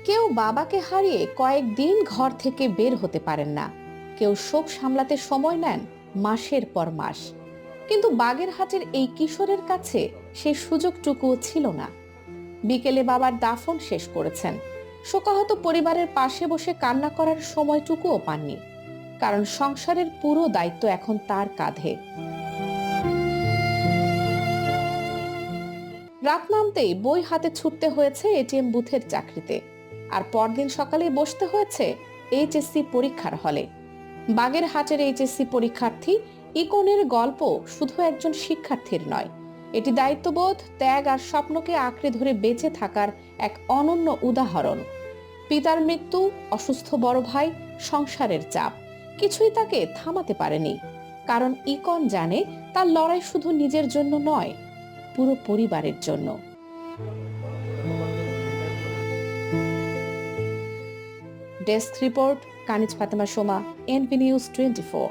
কেউ বাবাকে হারিয়ে কয়েকদিন ঘর থেকে বের হতে পারেন না, কেউ শোক সামলাতে সময় নেন মাসের পর মাস। কিন্তু বাগেরহাটের এই কিশোরের কাছে সেই সুযোগটুকুও ছিল না। বিকেলে বাবার দাফন শেষ করেছেন, শোকাহত পরিবারের পাশে বসে কান্না করার সময়টুকুও পাননি, কারণ সংসারের পুরো দায়িত্ব এখন তার কাঁধে। রাত নামতেই বই হাতে ছুটতে হয়েছে এটিএম বুথের চাকরিতে, আর পরদিন সকালে বসতে হয়েছে এইচএসসি পরীক্ষার হলে। বাগেরহাটের এইচএসসি পরীক্ষার্থী ইকনের গল্প শুধু একজন শিক্ষার্থীর নয়, এটি দায়িত্ববোধ, ত্যাগ আর স্বপ্নকে আঁকড়ে ধরে বেঁচে থাকার এক অনন্য উদাহরণ। পিতার মৃত্যু, অসুস্থ বড় ভাই, সংসারের চাপ, কিছুই তাকে থামাতে পারেনি। কারণ ইকন জানে তার লড়াই শুধু নিজের জন্য নয়, পুরো পরিবারের জন্য। ডেস্ক রিপোর্ট, কানিজ ফাতেমা সোমা, এনভি নিউজ 24।